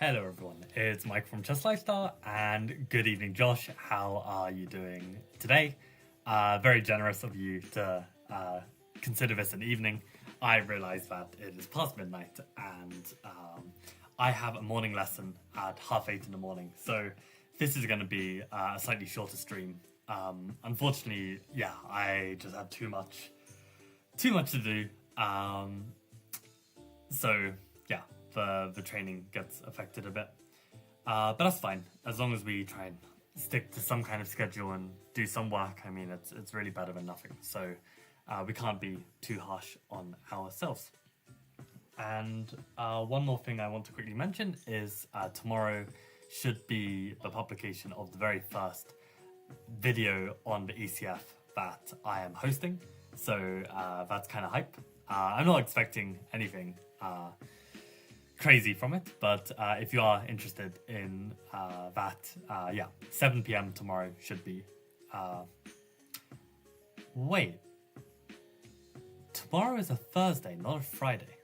Hello everyone, it's Mike from Just Lifestyle, and good evening Josh, how are you doing today? Very generous of you to consider this an evening. I realise that it is past midnight and I have a morning lesson at 8:30 in the morning, so this is going to be a slightly shorter stream. Unfortunately, I just had too much to do, so the training gets affected a bit. But that's fine, as long as we try and stick to some kind of schedule and do some work. I mean, it's really better than nothing. So we can't be too harsh on ourselves. And one more thing I want to quickly mention is tomorrow should be the publication of the very first video on the ECF that I am hosting. So that's kind of hype. I'm not expecting anything crazy from it, but if you are interested in that, 7 p.m. tomorrow should be. Wait, tomorrow is a Thursday, not a Friday.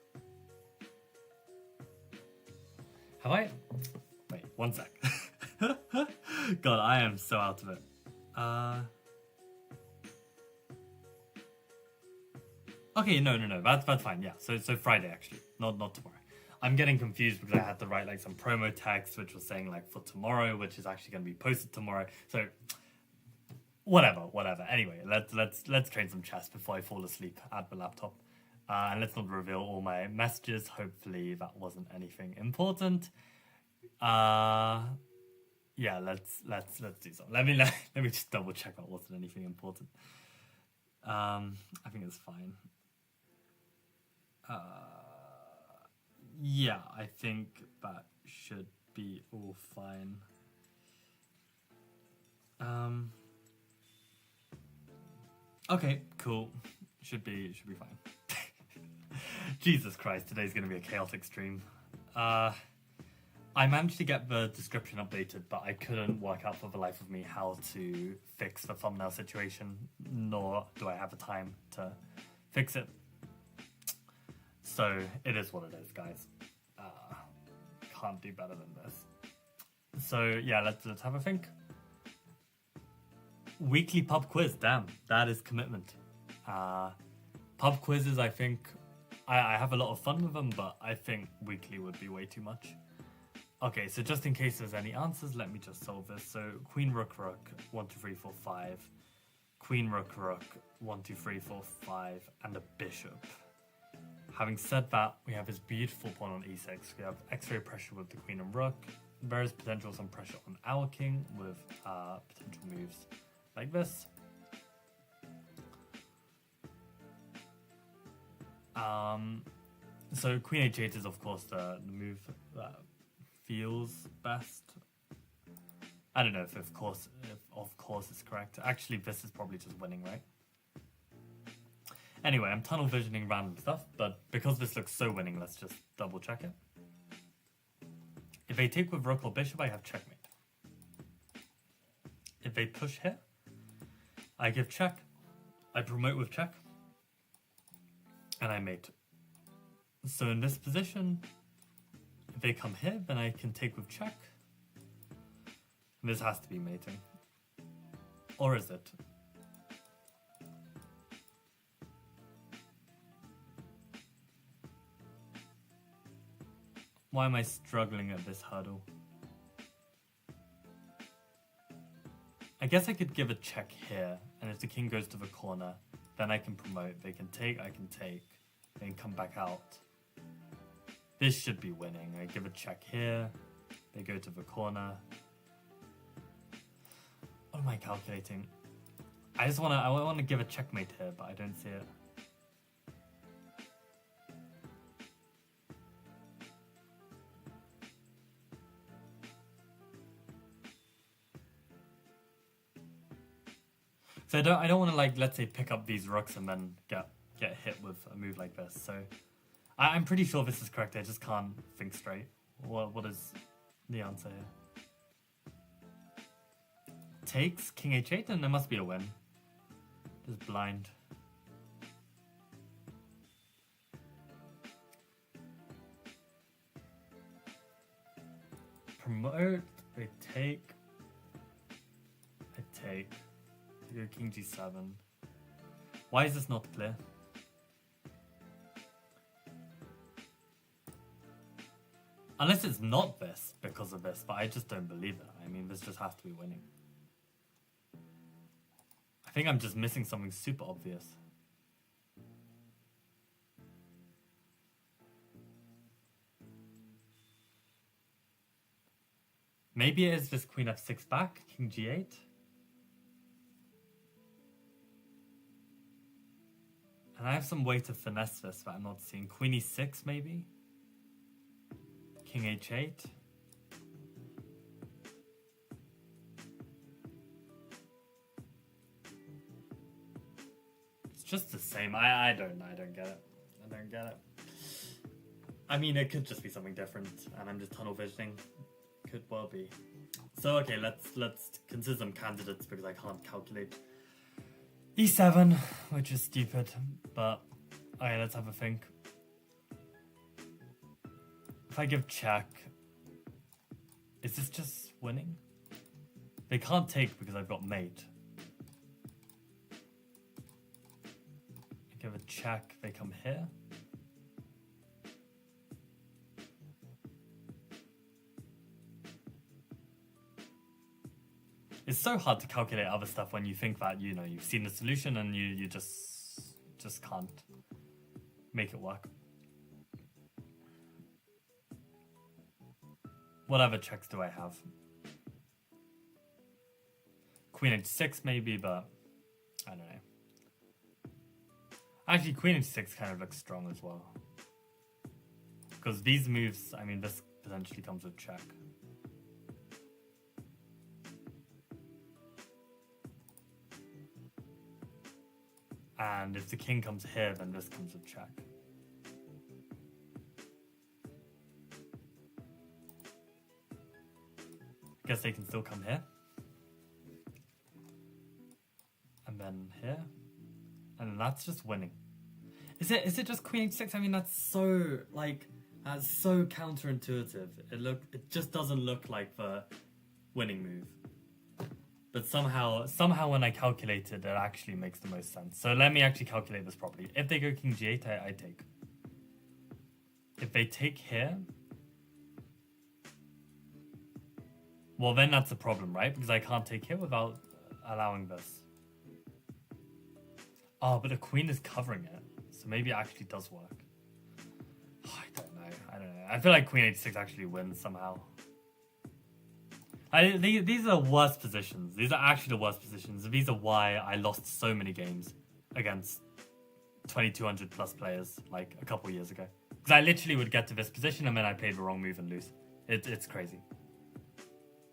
Have I? Wait, one sec. God, I am so out of it. Okay, no, that's fine. Yeah, so Friday actually, not tomorrow. I'm getting confused because I had to write like some promo text which was saying like for tomorrow, which is actually going to be posted tomorrow. So whatever. Anyway, let's train some chess before I fall asleep at the laptop. And let's not reveal all my messages. Hopefully that wasn't anything important. Let's do something. Let me just double check that wasn't anything important. I think it's fine. I think that should be all fine. Okay, cool. Should be fine. Jesus Christ, today's gonna be a chaotic stream. I managed to get the description updated, but I couldn't work out for the life of me how to fix the thumbnail situation, nor do I have the time to fix it. So it is what it is, guys. Can't do better than this. So yeah, let's have a think. Weekly pub quiz, damn, that is commitment. Pub quizzes, I think, I have a lot of fun with them, but I think weekly would be way too much. Okay, so just in case there's any answers, let me just solve this. So queen, rook, 1, 2, 3, 4, 5. Queen, rook, 1, 2, 3, 4, 5, and a bishop. Having said that, we have this beautiful pawn on e6. We have x-ray pressure with the queen and rook. There is potential some pressure on our king with potential moves like this. So queen h8 is of course the move that feels best. I don't know if of course is correct. Actually, this is probably just winning, right? Anyway, I'm tunnel visioning random stuff, but because this looks so winning, let's just double check it. If they take with rook or bishop, I have checkmate. If they push here, I give check, I promote with check, and I mate. So in this position, if they come here, then I can take with check. This has to be mating. Or is it? Why am I struggling at this hurdle? I guess I could give a check here, and if the king goes to the corner, then I can promote. They can take, I can take, then come back out. This should be winning. I give a check here, they go to the corner. What am I calculating? I want to give a checkmate here, but I don't see it. So I don't want to, like, let's say pick up these rooks and then get hit with a move like this. So I'm pretty sure this is correct. I just can't think straight. What is the answer here? Takes king h8, and there must be a win. Just blind. promote, I take. I go king g7. Why is this not clear? Unless it's not this because of this, but I just don't believe it. I mean, this just has to be winning. I think I'm just missing something super obvious. Maybe it is this queen f6 back, king g8. And I have some way to finesse this that I'm not seeing. Queen e6 maybe? King h8. It's just the same. I don't get it. I don't get it. I mean, it could just be something different and I'm just tunnel visioning. Could well be. So okay, let's consider some candidates because I can't calculate. E7, which is stupid, but okay, let's have a think. If I give check, is this just winning? They can't take because I've got mate. I give a check, they come here. It's so hard to calculate other stuff when you think that, you know, you've seen the solution and you just can't make it work. What other checks do I have? Queen h6 maybe, but I don't know. Actually, queen h6 kind of looks strong as well. Because these moves, I mean, this potentially comes with check. And if the king comes here, then this comes with check. I guess they can still come here. And then here. And then that's just winning. Is it just queen h6? I mean, that's so, like, that's so counterintuitive. It just doesn't look like the winning move. But somehow when I calculate it, it actually makes the most sense. So let me actually calculate this properly. If they go king g8, I take. If they take here, well then that's a problem, right? Because I can't take here without allowing this. Oh, but the queen is covering it. So maybe it actually does work. Oh, I don't know. I feel like queen h6 actually wins somehow. These are the worst positions. These are actually the worst positions. These are why I lost so many games against 2200 plus players like a couple years ago. Because I literally would get to this position and then I played the wrong move and lose. It's crazy.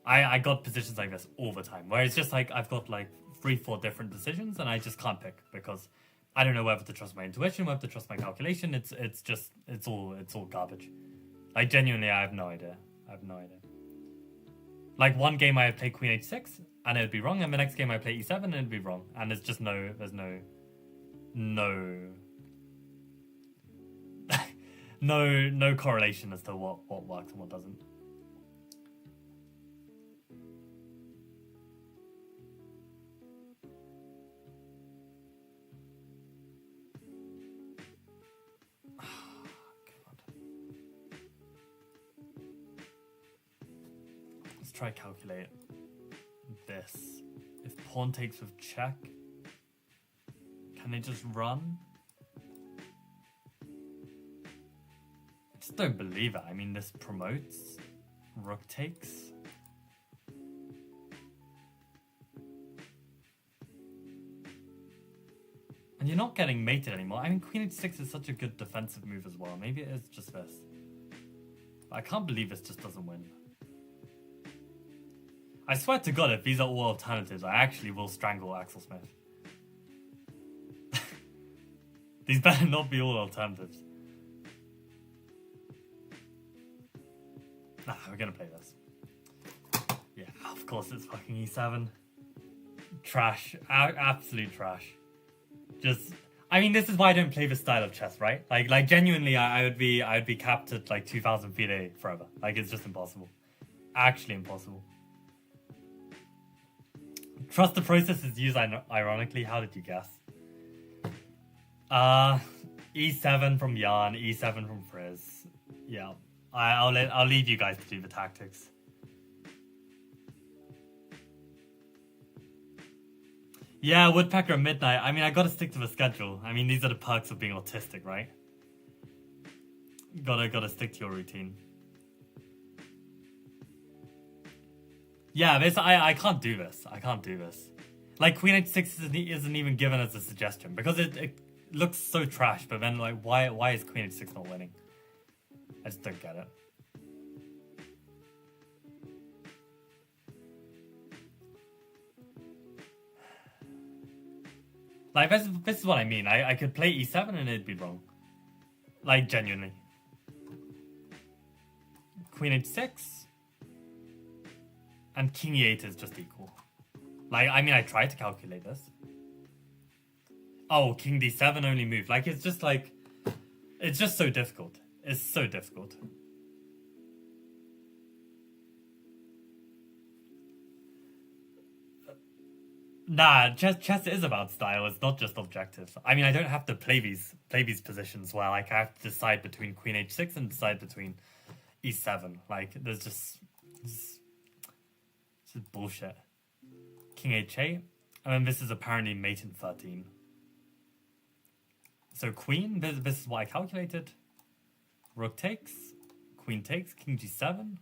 I got positions like this all the time, where it's just like I've got like 3-4 different decisions and I just can't pick because I don't know whether to trust my intuition, whether to trust my calculation. It's all garbage. Like genuinely, I have no idea. Like one game I play queen h6 and it'd be wrong, and the next game I play e7 and it'd be wrong, and there's just there's no correlation as to what works and what doesn't. Try calculate this. If pawn takes with check, can they just run? I just don't believe it. I mean, this promotes, rook takes. And you're not getting mated anymore. I mean, queen h6 is such a good defensive move as well. Maybe it is just this. But I can't believe this just doesn't win. I swear to God, if these are all alternatives, I actually will strangle Axel Smith. These better not be all alternatives. Nah, we're gonna play this. Yeah, of course it's fucking e7. Trash. Absolute trash. Just... I mean, this is why I don't play this style of chess, right? Like genuinely, I would be capped at like 2,000 FIDE forever. Like, it's just impossible. Actually impossible. Trust the process is used ironically. How did you guess? E7 from Jan, E7 from Frizz. Yeah, I'll leave you guys to do the tactics. Yeah, Woodpecker at midnight. I mean, I gotta stick to the schedule. I mean, these are the perks of being autistic, right? Gotta stick to your routine. Yeah, I can't do this. I can't do this. Like, Queen H6 isn't even given as a suggestion because it looks so trash. But then, like, why is Queen H6 not winning? I just don't get it. Like, this is what I mean. I could play E7 and it'd be wrong. Like, genuinely. Queen H6. And King E8 is just equal. Like, I mean, I tried to calculate this. Oh, King D7 only moved. Like, it's just like... It's just so difficult. It's so difficult. Nah, chess is about style. It's not just objective. I mean, I don't have to play these positions where like I have to decide between Queen H6 and decide between E7. Like, there's just bullshit. King H8, and then this is apparently mate in 13. So Queen, this is what I calculated. Rook takes, Queen takes, King G7,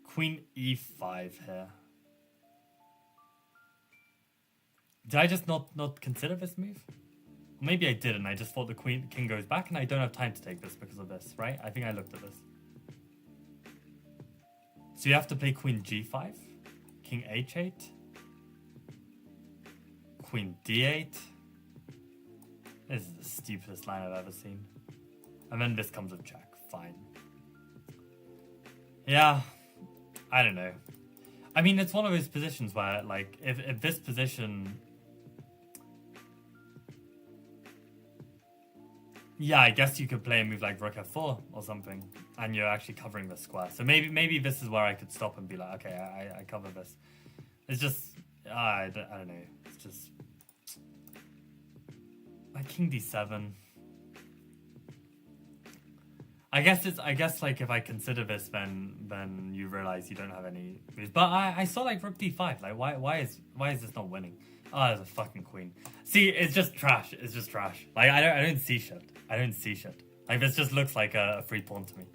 Queen E5 here. Did I just not consider this move? Or maybe I didn't. I just thought the king goes back and I don't have time to take this because of this, right? I think I looked at this. So you have to play Queen G5, King H8, Queen D8. This is the stupidest line I've ever seen. And then this comes with check. Fine. Yeah, I don't know. I mean, it's one of those positions where, like, if this position... Yeah, I guess you could play a move like Rook F4 or something, and you're actually covering the square. So maybe this is where I could stop and be like, okay, I cover this. It's just... I don't know. It's just... Like King D7... I guess like if I consider this, then you realize you don't have any moves. But I saw like Rook D5. Like why is this not winning? Oh, there's a fucking queen. See, it's just trash. It's just trash. Like I don't see shit. I don't see shit. Like this just looks like a free pawn to me.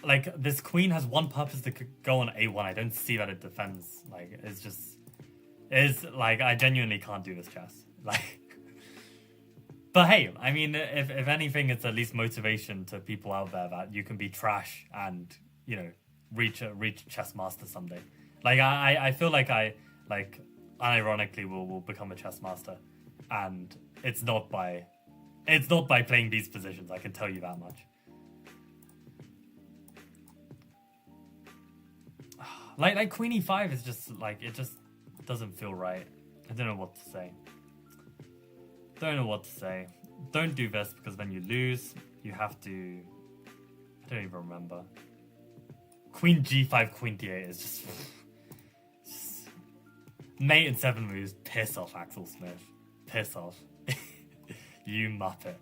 Like this queen has one purpose to go on A1. I don't see that it defends. Like it's like I genuinely can't do this chess. Like. But hey, I mean, if anything, it's at least motivation to people out there that you can be trash and, you know, reach chess master someday. Like I feel like I unironically will become a chess master, and it's not by playing these positions. I can tell you that much. Like Queen E5 is just like it just doesn't feel right. I don't know what to say. Don't know what to say. Don't do this because then you lose. You have to... I don't even remember. Queen G5, Queen D8 is just mate and 7 moves. Piss off, Axel Smith. Piss off. You muppet.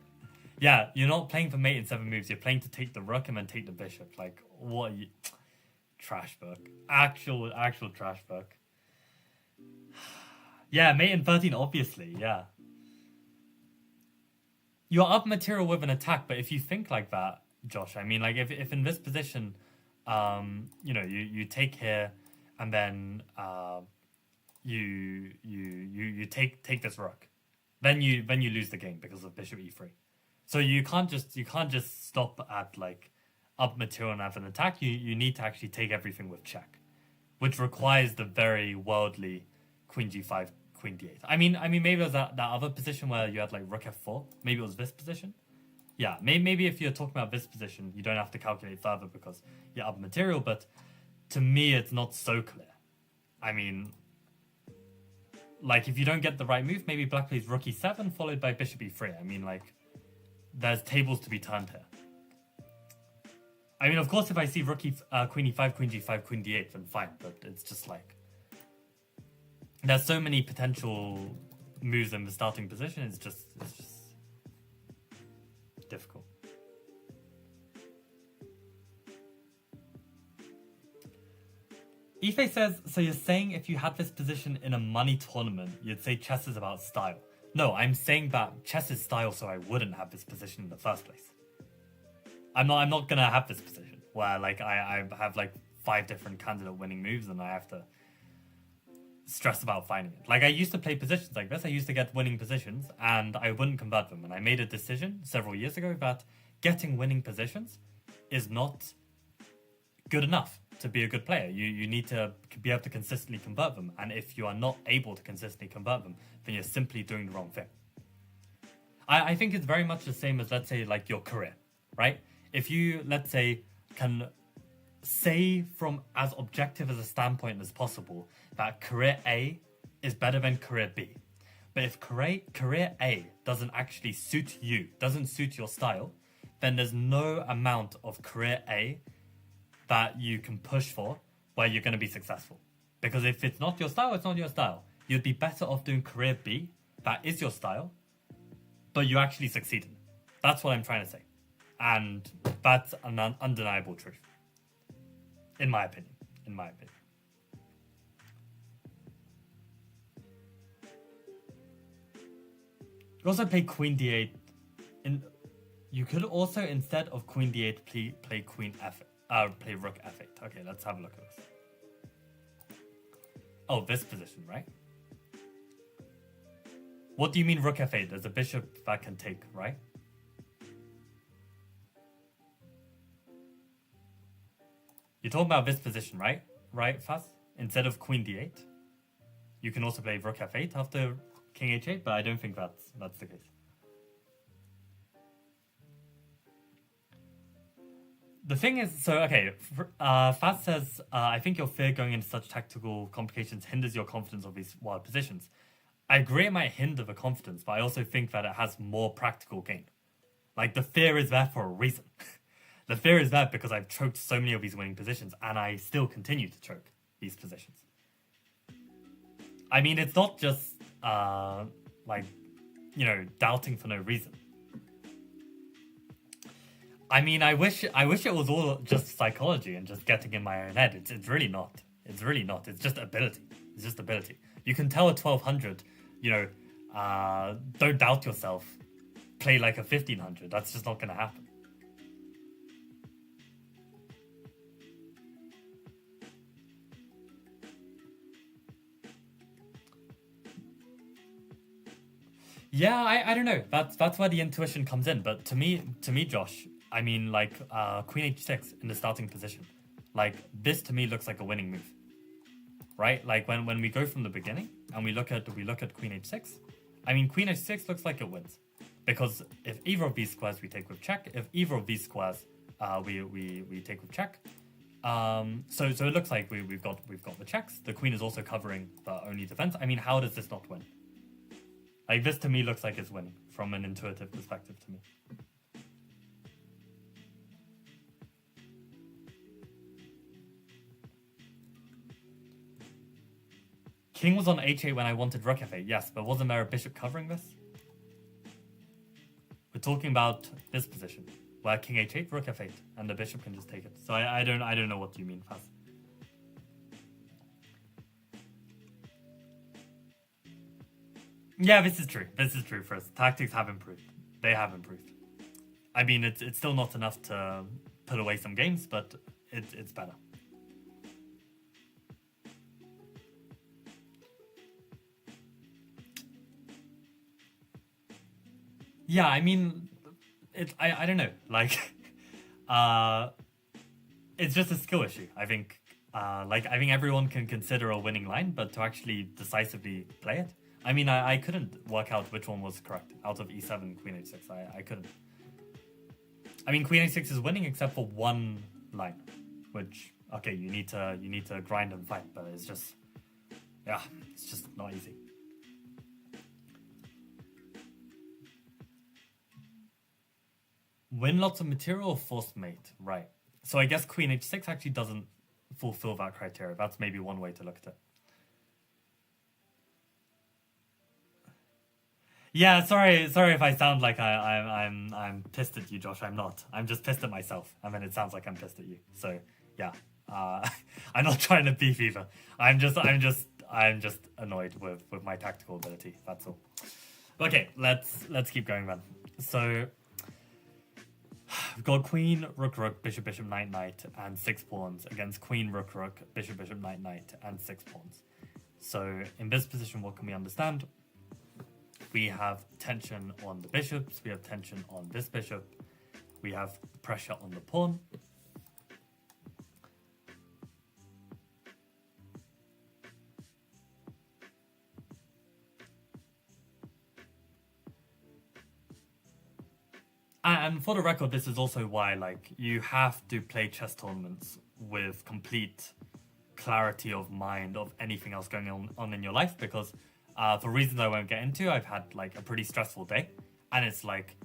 Yeah, you're not playing for mate and 7 moves. You're playing to take the rook and then take the bishop. Like, what are you... Trash book. Actual trash book. Yeah, mate and 13, obviously. Yeah. You're up material with an attack, but if you think like that, Josh, I mean, like if in this position, you know, you take here, and then you take this rook, then you lose the game because of bishop e3. So you can't just stop at like up material and have an attack. You need to actually take everything with check, which requires the very worldly Queen G5. Queen D8. I mean, maybe it was that other position where you had like Rook F4. Maybe it was this position. Yeah, maybe if you're talking about this position, you don't have to calculate further because you're up material. But to me, it's not so clear. I mean, like if you don't get the right move, maybe Black plays Rook E7 followed by Bishop E3. I mean, like there's tables to be turned here. I mean, of course, if I see queen e5, queen g5, queen d8, then fine. But it's just like there's so many potential moves in the starting position. It's just difficult. Ife says, so you're saying if you had this position in a money tournament, you'd say chess is about style. No, I'm saying that chess is style, so I wouldn't have this position in the first place. I'm not gonna have this position where like I have like 5 different candidate winning moves and I have to stress about finding it. Like I used to play positions like this. I used to get winning positions and I wouldn't convert them. And I made a decision several years ago that getting winning positions is not good enough to be a good player. You need to be able to consistently convert them. And if you are not able to consistently convert them, then you're simply doing the wrong thing. I think it's very much the same as, let's say, like your career, right? If you, let's say, can say from as objective as a standpoint as possible that career A is better than career B. But if career A doesn't actually suit you, doesn't suit your style, then there's no amount of career A that you can push for where you're going to be successful. Because if it's not your style, it's not your style. You'd be better off doing career B, that is your style, but you actually succeeded. That's what I'm trying to say. And that's an undeniable truth. In my opinion. You also play queen d8. You could also, instead of queen d8, play queen f8. Play rook f8. Okay, let's have a look at this. Oh, this position, right? What do you mean rook f8? There's a bishop that can take, right? You're talking about this position, right? Right, Faz? Instead of queen d8, you can also play rook f8 after king h8, but I don't think that's the case. The thing is, so, okay, Faz says, I think your fear going into such tactical complications hinders your confidence of these wild positions. I agree it might hinder the confidence, but I also think that it has more practical gain. Like, the fear is there for a reason. The fear is there because I've choked so many of these winning positions, and I still continue to choke these positions. I mean, it's not just, like, you know, doubting for no reason. I mean, I wish it was all just psychology and just getting in my own head. It's really not. It's really not. It's just ability. It's just ability. You can tell a 1200, you know, don't doubt yourself. Play like a 1500. That's just not going to happen. Yeah, I don't know. That's where the intuition comes in. But to me, Josh, I mean, like, queen h6 in the starting position. Like, this to me looks like a winning move. Right? Like, when we go from the beginning and we look at queen h6, I mean, queen h6 looks like it wins. Because if either of these squares we take with check, if either of these squares we take with check, so it looks like we've got the checks. The queen is also covering the only defense. I mean, how does this not win? Like, this to me looks like it's winning from an intuitive perspective to me. King was on h8 when I wanted rook f8, yes, but wasn't there a bishop covering this? We're talking about this position, where king h8, rook f8, and the bishop can just take it. So I don't know what you mean, Faz. Yeah, this is true. This is true for us. Tactics have improved. They have improved. I mean, it's still not enough to put away some games, but it's better. Yeah, I mean, I don't know. Like, it's just a skill issue. I think, I think everyone can consider a winning line, but to actually decisively play it, I mean, I couldn't work out which one was correct out of e7, queen h6. I couldn't. I mean, queen h6 is winning except for one line, which, okay, you need to grind and fight, but it's just, yeah, it's just not easy. Win lots of material or forced mate, right? So I guess queen h6 actually doesn't fulfill that criteria. That's maybe one way to look at it. Yeah, sorry if I sound like I'm pissed at you, Josh. I'm not. I'm just pissed at myself, and then it sounds like I'm pissed at you. So yeah, I'm not trying to beef either. I'm just annoyed with my tactical ability. That's all. Okay, let's keep going then. So we've got queen, rook, rook, bishop, bishop, knight, knight, and 6 pawns against queen, rook, rook, bishop, bishop, knight, knight, and 6 pawns. So in this position, what can we understand? We have tension on the bishops, we have tension on this bishop, we have pressure on the pawn. And for the record, this is also why, like, you have to play chess tournaments with complete clarity of mind of anything else going on in your life, because for reasons I won't get into, I've had like a pretty stressful day, and it's like,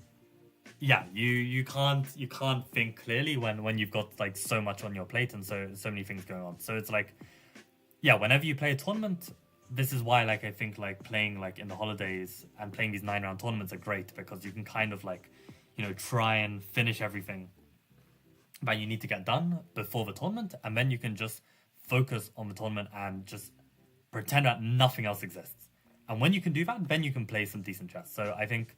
yeah, you can't think clearly when you've got like so much on your plate and so many things going on. So it's like, yeah, whenever you play a tournament, this is why like I think like playing like in the holidays and playing these 9-round tournaments are great, because you can kind of like, you know, try and finish everything that you need to get done before the tournament, and then you can just focus on the tournament and just pretend that nothing else exists. And when you can do that, then you can play some decent chess. So I think,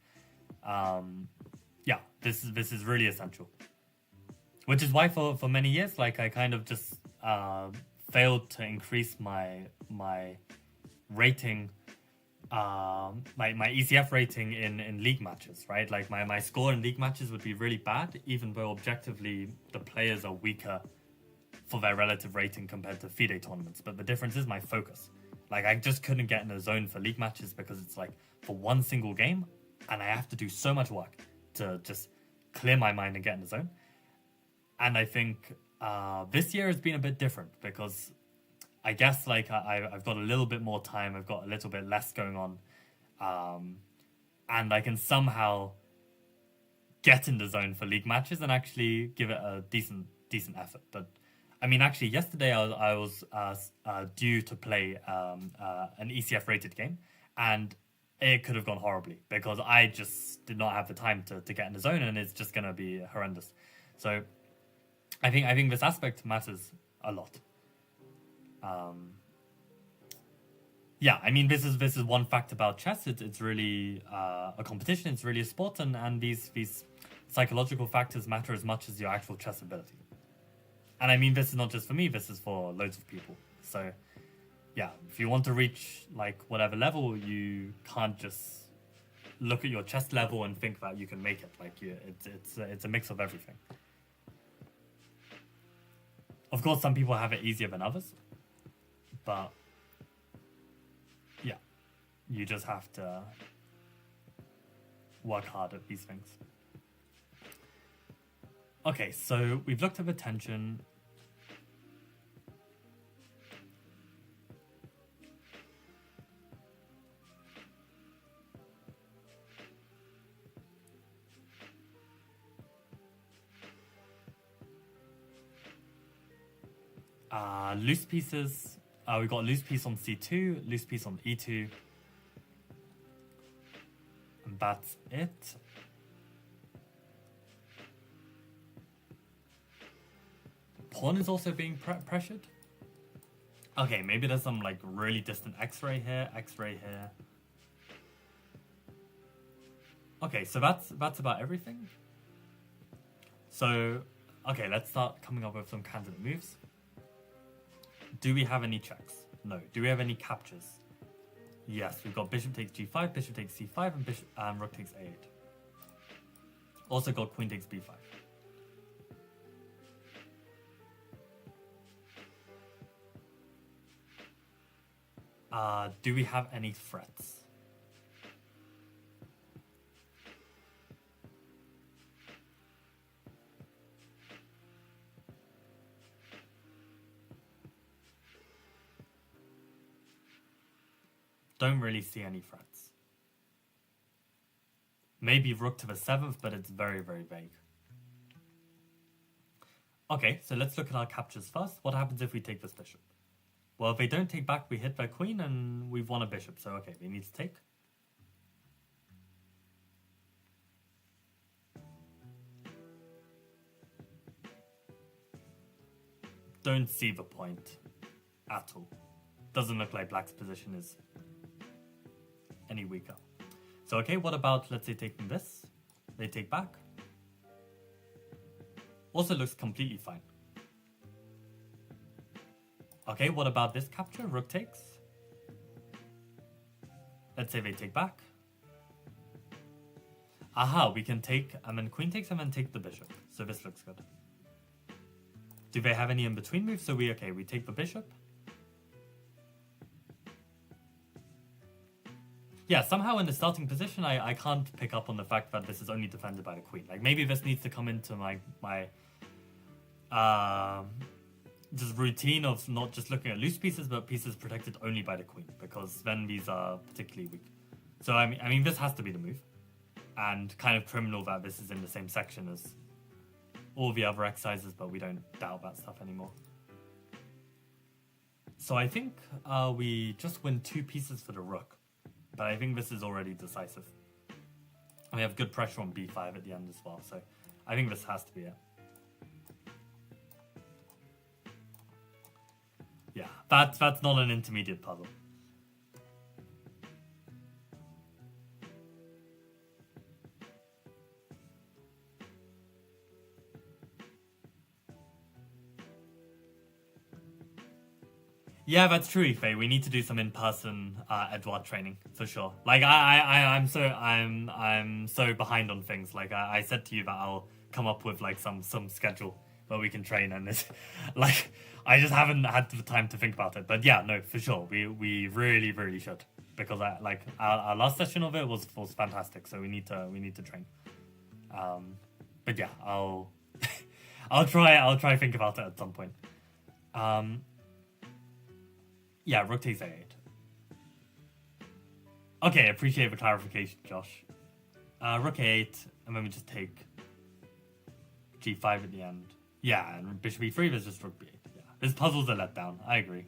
yeah, this is really essential. Which is why for many years, like I kind of just failed to increase my rating, my ECF rating in league matches, right? Like my score in league matches would be really bad, even though objectively the players are weaker for their relative rating compared to FIDE tournaments. But the difference is my focus. Like, I just couldn't get in the zone for league matches because it's like for one single game, and I have to do so much work to just clear my mind and get in the zone. And I think this year has been a bit different because I guess like I've got a little bit more time, I've got a little bit less going on, and I can somehow get in the zone for league matches and actually give it a decent effort. But I mean, actually, yesterday I was due to play an ECF rated game, and it could have gone horribly because I just did not have the time to get in the zone, and it's just gonna be horrendous. So I think this aspect matters a lot. Yeah, I mean, this is one fact about chess. It's really a competition. It's really a sport, and these psychological factors matter as much as your actual chess ability. And I mean, this is not just for me. This is for loads of people. So, yeah, if you want to reach like whatever level, you can't just look at your chess level and think that you can make it. Like, it's a mix of everything. Of course, some people have it easier than others, but yeah, you just have to work hard at these things. Okay, so we've looked at the tension. Loose pieces. We've got loose piece on c2, loose piece on e2. And that's it. Pawn is also being pressured. Okay, maybe there's some like really distant x-ray here, x-ray here. Okay, so that's about everything. So, okay, let's start coming up with some candidate moves. Do we have any checks? No. Do we have any captures? Yes, we've got bishop takes g5, bishop takes c5, and bishop rook takes a8. Also got queen takes b5. Do we have any threats? Don't really see any threats. Maybe rook to the 7th, but it's very, very vague. Okay, so let's look at our captures first. What happens if we take this bishop? Well, if they don't take back, we hit their queen and we've won a bishop. So, okay, they need to take. Don't see the point at all. Doesn't look like black's position is any weaker. So, okay, what about, let's say, taking this? They take back. Also looks completely fine. Okay, what about this capture? Rook takes. Let's say they take back. Aha, we can take, and then queen takes and then take the bishop. So this looks good. Do they have any in-between moves? So we take the bishop. Yeah, somehow in the starting position, I can't pick up on the fact that this is only defended by the queen. Like, maybe this needs to come into my just routine of not just looking at loose pieces, but pieces protected only by the queen, because then these are particularly weak. So, I mean, this has to be the move. And kind of criminal that this is in the same section as all the other exercises, but we don't doubt that stuff anymore. So I think we just win 2 pieces for the rook. But I think this is already decisive. We have good pressure on b5 at the end as well, so I think this has to be it. Yeah, that's not an intermediate puzzle. Yeah, that's true, Ife. We need to do some in-person Edward training for sure. Like I'm so behind on things. Like I said to you that I'll come up with like some schedule where we can train, and it's like I just haven't had the time to think about it. But yeah, no, for sure, we really should, because our last session of it was fantastic. So we need to train. But yeah, I'll try think about it at some point. Yeah, rook takes a8. Okay, appreciate the clarification, Josh. Rook a8, and then we just take g5 at the end. Yeah, and bishop e3, there's just rook b8. Yeah, this puzzle's a letdown. I agree.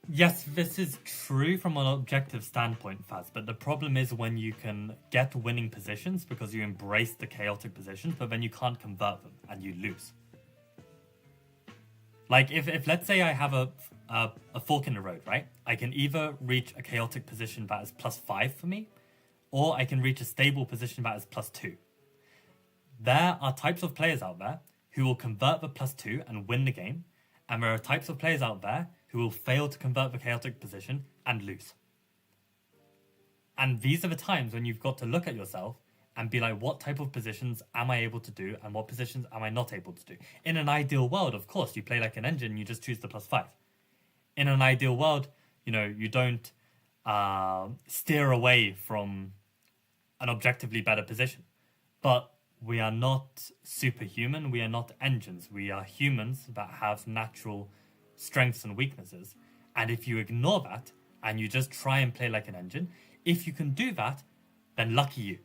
Yes, this is true from an objective standpoint, Faz, but the problem is when you can get winning positions because you embrace the chaotic positions, but then you can't convert them and you lose. Like, if let's say I have a fork in the road, right? I can either reach a chaotic position that is +5 for me, or I can reach a stable position that is +2. There are types of players out there who will convert the +2 and win the game, and there are types of players out there who will fail to convert the chaotic position and lose. And these are the times when you've got to look at yourself and be like, what type of positions am I able to do and what positions am I not able to do? In an ideal world, of course, you play like an engine, you just choose the +5. In an ideal world, you don't steer away from an objectively better position. But we are not superhuman, we are not engines. We are humans that have natural strengths and weaknesses. And if you ignore that and you just try and play like an engine, if you can do that, then lucky you.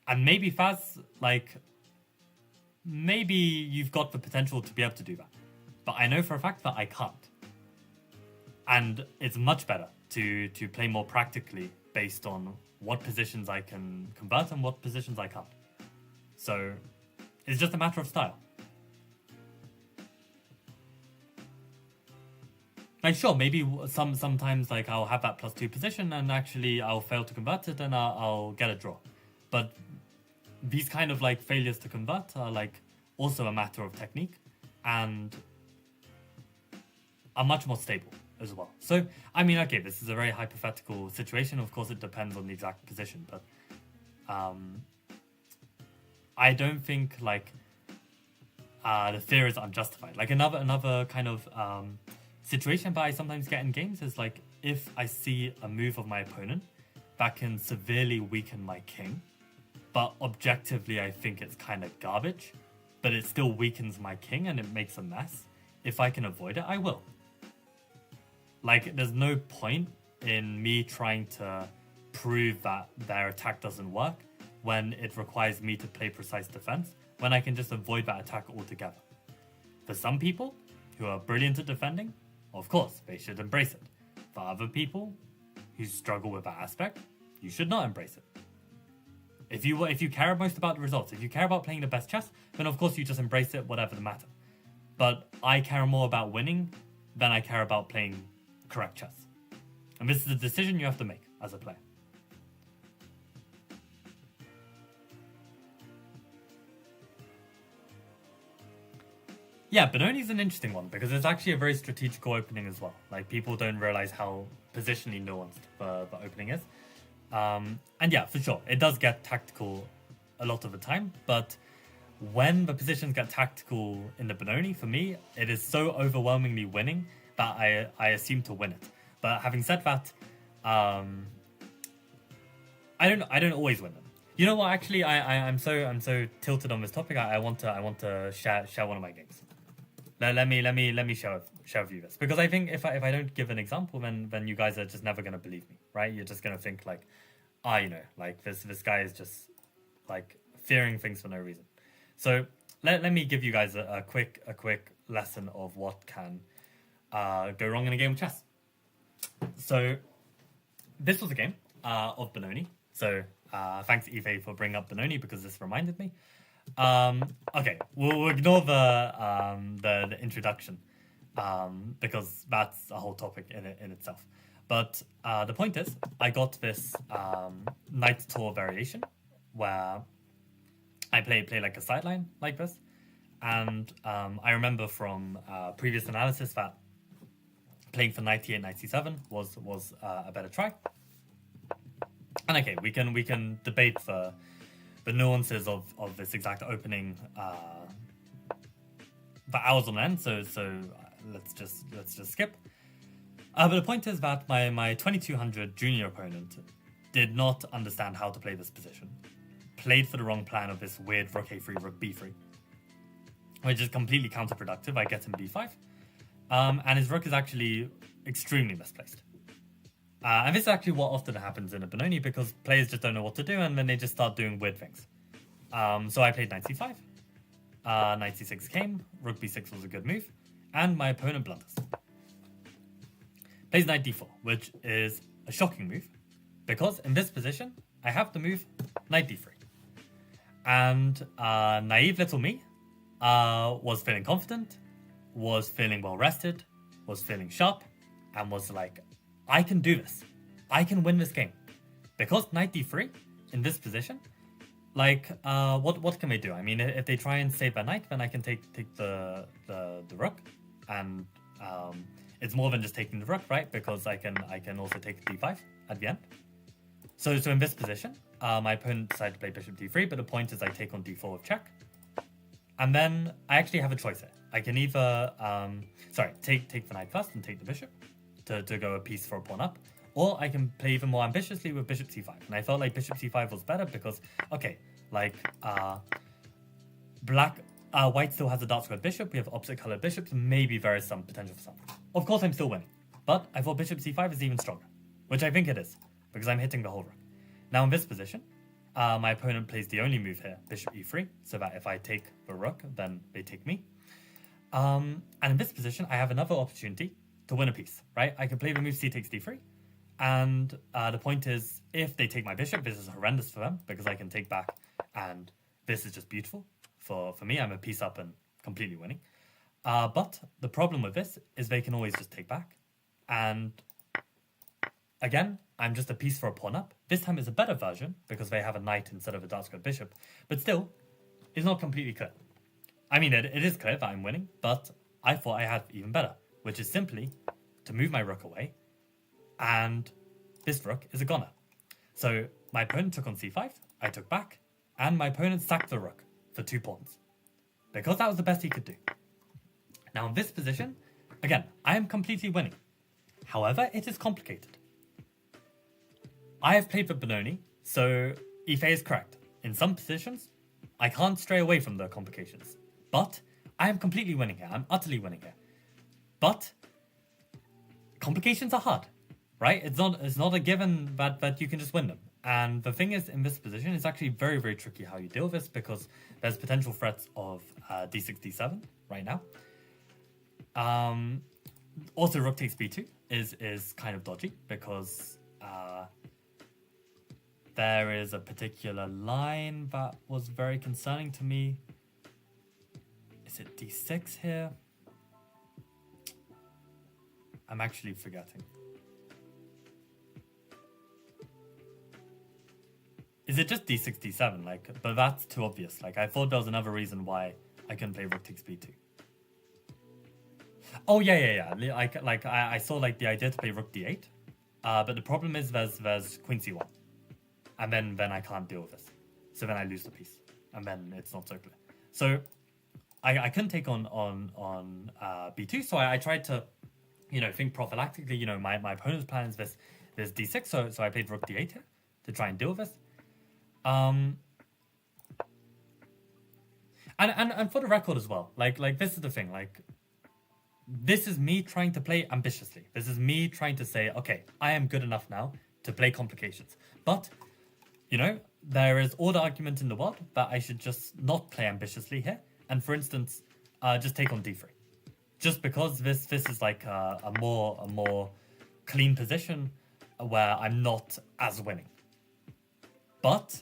And maybe Faz, maybe you've got the potential to be able to do that. But I know for a fact that I can't. And it's much better to play more practically based on what positions I can convert and what positions I can't. So it's just a matter of style. Like, sure, maybe sometimes I'll have that +2 position and actually I'll fail to convert it and I'll get a draw. But these kind of failures to convert are also a matter of technique and are much more stable as well. So, I mean, okay, this is a very hypothetical situation. Of course, it depends on the exact position, but I don't think the fear is unjustified. Another kind of situation that I sometimes get in games is if I see a move of my opponent that can severely weaken my king, but objectively I think it's kind of garbage, but it still weakens my king and it makes a mess. If I can avoid it, I will. Like, there's no point in me trying to prove that their attack doesn't work when it requires me to play precise defense, when I can just avoid that attack altogether. For some people who are brilliant at defending, of course, they should embrace it. For other people who struggle with that aspect, you should not embrace it. If you care most about the results, if you care about playing the best chess, then of course you just embrace it, whatever the matter. But I care more about winning than I care about playing correct chess. And this is a decision you have to make as a player. Yeah, Benoni's an interesting one because it's actually a very strategical opening as well. Like, people don't realize how positionally nuanced the opening is. And yeah, for sure, it does get tactical a lot of the time, but when the positions get tactical in the Benoni, for me, it is so overwhelmingly winning that I assume to win it. But having said that, I don't always win them. You know what? Actually, I'm so tilted on this topic. I want to share one of my games. Let me share with you this, because I think if I don't give an example, then you guys are just never gonna believe me, right? You're just gonna think like, like this guy is just like fearing things for no reason. So let me give you guys a quick lesson of what can go wrong in a game of chess. So this was a game of Benoni. So thanks Ife for bringing up Benoni because this reminded me. Okay, we'll ignore the introduction because that's a whole topic in itself. But the point is, I got this Knight Tour variation where I play like a sideline like this, and I remember from previous analysis that playing for 98, 97 was a better try. And okay, we can debate the nuances of this exact opening for hours on end. So let's just skip. But the point is that my 2200 junior opponent did not understand how to play this position. Played for the wrong plan of this weird rook a3, rook b3, which is completely counterproductive. I get him b5, and his rook is actually extremely misplaced. And this is actually what often happens in a Benoni because players just don't know what to do and then they just start doing weird things. So I played knight c5, knight c6 came, rook b6 was a good move, and my opponent blunders. Plays knight d4, which is a shocking move because in this position I have to move knight d3. And naive little me was feeling confident, was feeling well rested, was feeling sharp, and was like, I can do this. I can win this game. Because knight d3 in this position, like, what can they do? I mean, if they try and save their knight, then I can take the rook, and it's more than just taking the rook, right? Because I can also take d5 at the end. So in this position, my opponent decided to play bishop d3, but the point is I take on d4 with check, and then I actually have a choice here. I can either take the knight first and take the bishop to go a piece for a pawn up, or I can play even more ambitiously with bishop c5. And I felt like bishop c5 was better because, okay, like white still has a dark squared bishop, we have opposite colored bishops, maybe there is some potential for something. Of course I'm still winning, but I thought bishop c5 is even stronger, which I think it is, because I'm hitting the whole rook. Now in this position, my opponent plays the only move here, bishop e3, so that if I take the rook, then they take me. And in this position, I have another opportunity to win a piece, right? I can play the move c takes d3, and the point is, if they take my bishop, this is horrendous for them, because I can take back, and this is just beautiful. For me, I'm a piece up and completely winning. But the problem with this is they can always just take back, and again, I'm just a piece for a pawn up. This time it's a better version, because they have a knight instead of a dark squared bishop, but still, it's not completely clear. I mean, it is clear that I'm winning, but I thought I had even better, which is simply to move my rook away, and this rook is a goner. So my opponent took on c5, I took back, and my opponent sacked the rook for 2 pawns, because that was the best he could do. Now in this position, again, I am completely winning. However, it is complicated. I have played with Benoni, so Ife is correct. In some positions, I can't stray away from the complications. But I am completely winning here. I'm utterly winning here. But complications are hard, right? It's not a given that you can just win them. And the thing is, in this position, it's actually very, very tricky how you deal with this because there's potential threats of d6, d7 right now. Also, rook takes b2 is kind of dodgy because there is a particular line that was very concerning to me. Is it d6 here? I'm actually forgetting. Is it just d6, d7? Like, but that's too obvious. Like, I thought there was another reason why I couldn't play rook takes b2. Oh yeah. I saw like the idea to play rook d8, but the problem is there's queen c1, and then I can't deal with this. So then I lose the piece, and then it's not so clear. So I couldn't take on b2. So I tried to, think prophylactically. My opponent's plan is this d6. So I played rook d8 here to try and deal with this. And for the record as well, like this is the thing, like this is me trying to play ambitiously. This is me trying to say, okay, I am good enough now to play complications. But, there is all the argument in the world that I should just not play ambitiously here. And for instance, just take on d3. Just because this is like a more clean position where I'm not as winning. But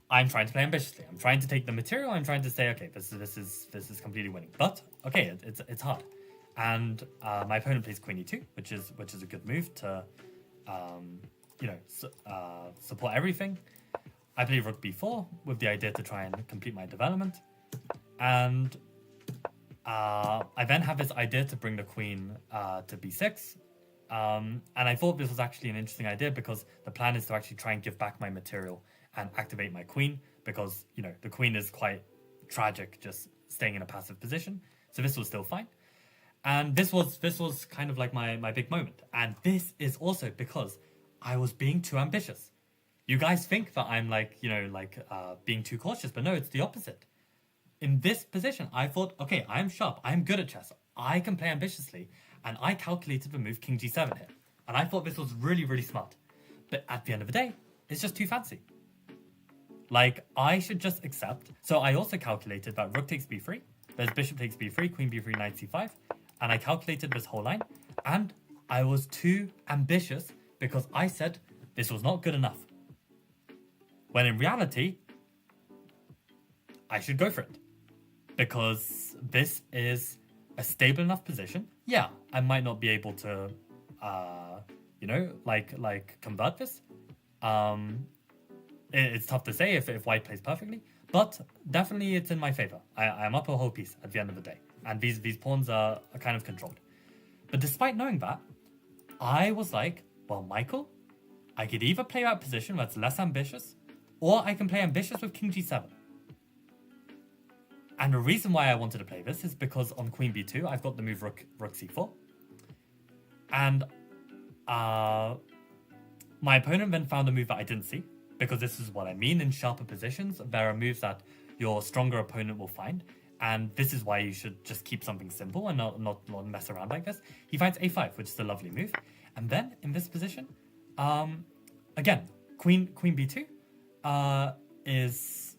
I'm trying to play ambitiously. I'm trying to take the material. I'm trying to say, okay, this is completely winning. But okay, it's hard. And my opponent plays queen e2, which is a good move to, support everything. I play rook b4 with the idea to try and complete my development, and I then have this idea to bring the queen to b6. And I thought this was actually an interesting idea because the plan is to actually try and give back my material and activate my queen because, the queen is quite tragic just staying in a passive position. So this was still fine. And this was kind of like my big moment. And this is also because I was being too ambitious. You guys think that I'm being too cautious, but no, it's the opposite. In this position, I thought, okay, I'm sharp. I'm good at chess. I can play ambitiously. And I calculated the move king g7 here. And I thought this was really, really smart. But at the end of the day, it's just too fancy. Like, I should just accept. So I also calculated that rook takes b3. There's bishop takes b3, queen b3, knight c5. And I calculated this whole line. And I was too ambitious because I said this was not good enough. When in reality, I should go for it. Because this is a stable enough position. Yeah, I might not be able to, convert this. It's tough to say if white plays perfectly, but definitely it's in my favor. I'm up a whole piece at the end of the day, and these pawns are kind of controlled. But despite knowing that, I was like, well, Michael, I could either play that position that's less ambitious, or I can play ambitious with king g7. And the reason why I wanted to play this is because on queen b2, I've got the move rook c4. And my opponent then found a move that I didn't see, because this is what I mean in sharper positions. There are moves that your stronger opponent will find, and this is why you should just keep something simple and not mess around like this. He finds a5, which is a lovely move. And then in this position, again, queen b2 is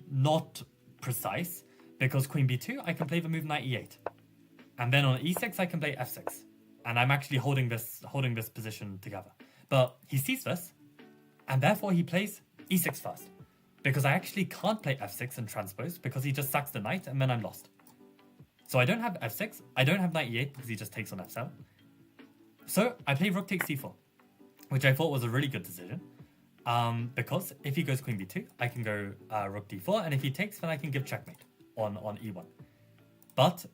not precise, because queen b2, I can play the move knight e8. And then on e6, I can play f6. And I'm actually holding this position together. But he sees this, and therefore he plays e6 first. Because I actually can't play f6 and transpose, because he just sacks the knight, and then I'm lost. So I don't have f6, I don't have knight e8, because he just takes on f7. So I play rook takes c4, which I thought was a really good decision. Because if he goes queen b2, I can go rook d4, and if he takes, then I can give checkmate on e1. But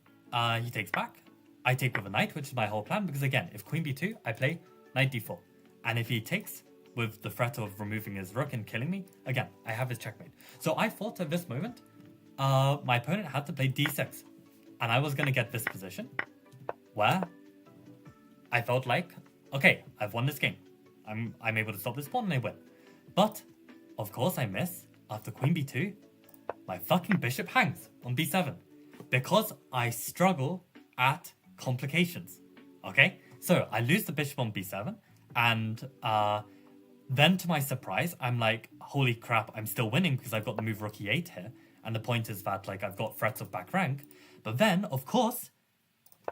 he takes back. I take with a knight, which is my whole plan, because again, if queen b2, I play knight d4. And if he takes with the threat of removing his rook and killing me, again, I have his checkmate. So I thought at this moment, my opponent had to play d6. And I was going to get this position where I felt like, okay, I've won this game. I'm able to stop this pawn and I win. But, of course I miss. After queen b2, my fucking bishop hangs on b7. Because I struggle at complications. Okay, so I lose the bishop on b7, and then to my surprise, I'm like, holy crap, I'm still winning because I've got the move rook e8 here, and the point is that like I've got threats of back rank. But then, of course,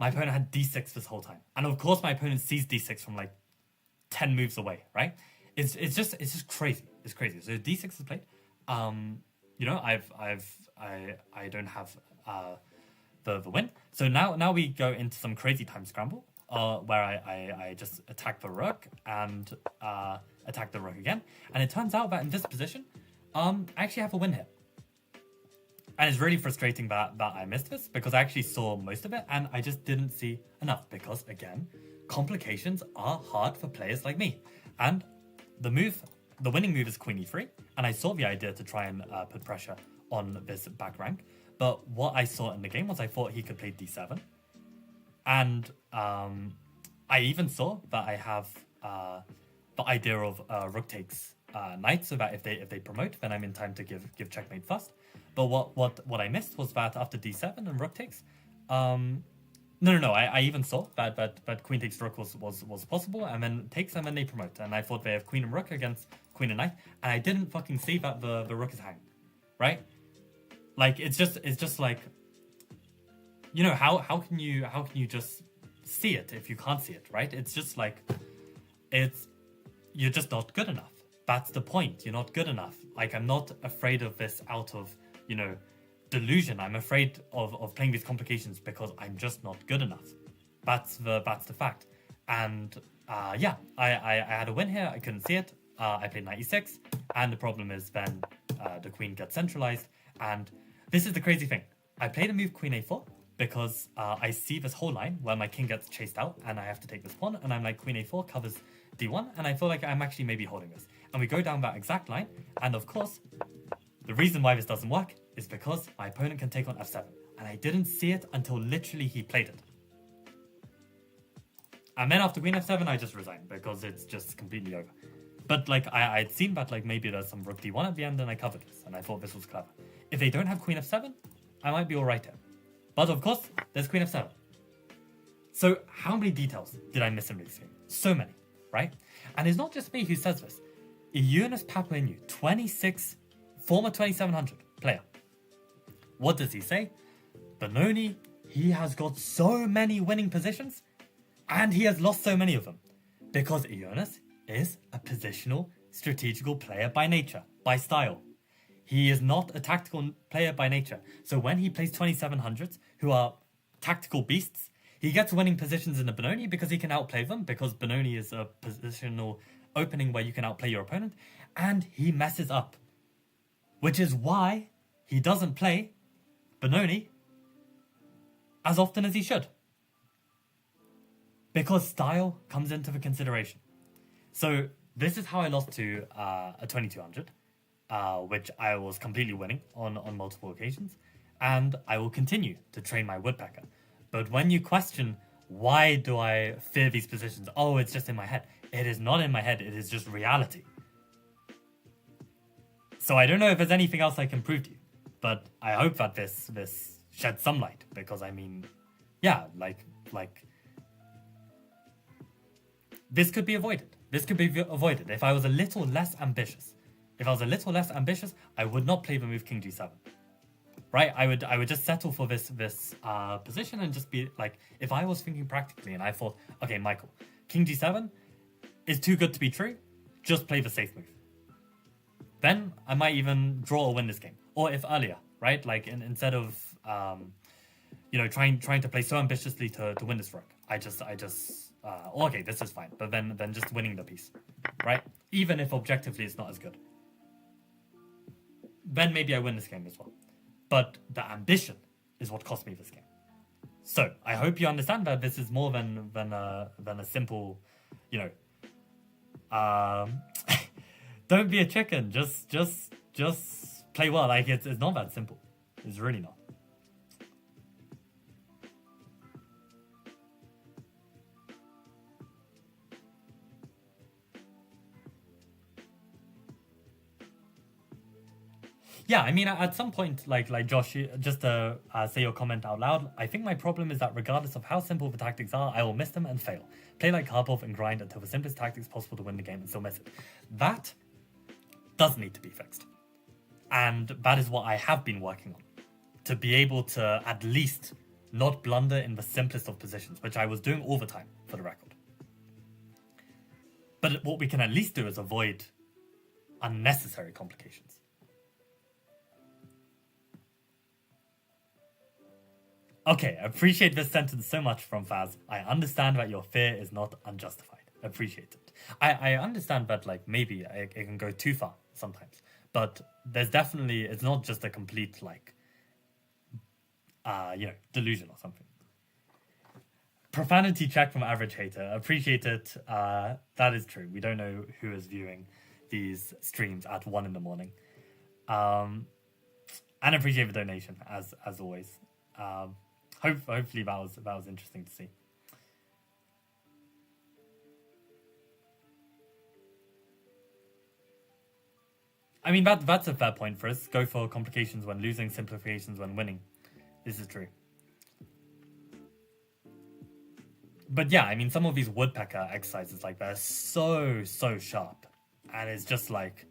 my opponent had d6 this whole time, and of course my opponent sees d6 from like 10 moves away, right? It's just crazy. It's crazy. So d6 is played. I don't have the win. So now we go into some crazy time scramble, where I just attack the rook and attack the rook again, and it turns out that in this position, I actually have a win here. And it's really frustrating that I missed this, because I actually saw most of it and I just didn't see enough, because again, complications are hard for players like me. And the winning move is queen e3, and I saw the idea to try and put pressure on this back rank. But what I saw in the game was I thought he could play d7. And I even saw that I have the idea of rook takes knight, so that if they promote, then I'm in time to give checkmate first. But what I missed was that after d7 and rook takes, no, I even saw that queen takes rook was possible, and then takes, and then they promote, and I thought they have queen and rook against queen and knight, and I didn't fucking see that the rook is hanging, right? Like it's just like, you know, how can you just see it if you can't see it, right? It's just like, you're just not good enough. That's the point. You're not good enough. Like, I'm not afraid of this out of, you know, delusion. I'm afraid of playing these complications because I'm just not good enough. That's the fact. And I had a win here. I couldn't see it. I played knight e6, and the problem is then the queen gets centralized. And this is the crazy thing. I played a move queen a4 because I see this whole line where my king gets chased out and I have to take this pawn, and I'm like, queen a4 covers d1, and I feel like I'm actually maybe holding this. And we go down that exact line, and of course, the reason why this doesn't work is because my opponent can take on f7, and I didn't see it until literally he played it. And then after queen f7, I just resigned because it's just completely over. But like I'd seen that like maybe there's some rook d1 at the end, and I covered this, and I thought this was clever. If they don't have queen f7, I might be alright here. But of course, there's queen f7. So how many details did I miss in this game? So many, right? And it's not just me who says this. Eunice Papainu, 26, former 2700 player. What does he say? Benoni, he has got so many winning positions, and he has lost so many of them. Because Eunice is a positional, strategical player by nature, by style. He is not a tactical player by nature. So when he plays 2700s, who are tactical beasts, he gets winning positions in the Benoni because he can outplay them, because Benoni is a positional opening where you can outplay your opponent, and he messes up. Which is why he doesn't play Benoni as often as he should. Because style comes into the consideration. So this is how I lost to a 2200, which I was completely winning on multiple occasions, and I will continue to train my Woodpecker. But when you question, why do I fear these positions? Oh, it's just in my head. It is not in my head, it is just reality. So I don't know if there's anything else I can prove to you, but I hope that this sheds some light, because I mean, yeah, like this could be avoided. This could be avoided if I was a little less ambitious. If I was a little less ambitious, I would not play the move king g7. Right? I would just settle for this position and just be like, if I was thinking practically and I thought, okay, Michael, king g7 is too good to be true, just play the safe move. Then I might even draw or win this game. Or if earlier, right? Like instead of trying to play so ambitiously to win this rook, I just okay, this is fine. But then just winning the piece, right? Even if objectively it's not as good, then maybe I win this game as well. But the ambition is what cost me this game. So I hope you understand that this is more than a simple, don't be a chicken. Just play well. Like it's not that simple. It's really not. Yeah, I mean, at some point, like Josh, just to say your comment out loud, I think my problem is that regardless of how simple the tactics are, I will miss them and fail. Play like Karpov and grind until the simplest tactics possible to win the game and still miss it. That does need to be fixed. And that is what I have been working on. To be able to at least not blunder in the simplest of positions, which I was doing all the time, for the record. But what we can at least do is avoid unnecessary complications. Okay, appreciate this sentence so much from Faz. I understand that your fear is not unjustified. Appreciate it. I understand that, like, maybe it can go too far sometimes. But there's definitely, it's not just a complete, like, delusion or something. Profanity check from average hater. Appreciate it. That is true. We don't know who is viewing these streams at 1 in the morning. And appreciate the donation, as always. Hopefully that was interesting to see. I mean, that's a fair point for us. Go for complications when losing, simplifications when winning. This is true. But yeah, I mean, some of these woodpecker exercises, like, they're so sharp. And it's just like,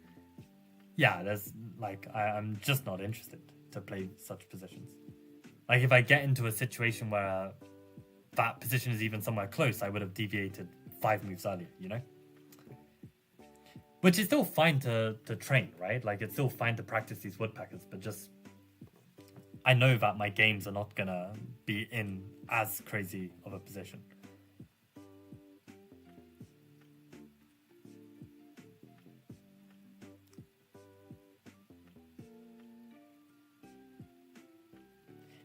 yeah, there's, like, I'm just not interested to play such positions. Like, if I get into a situation where that position is even somewhere close, I would have deviated 5 moves earlier, you know? Which is still fine to train, right? Like, it's still fine to practice these woodpeckers, but just, I know that my games are not gonna be in as crazy of a position.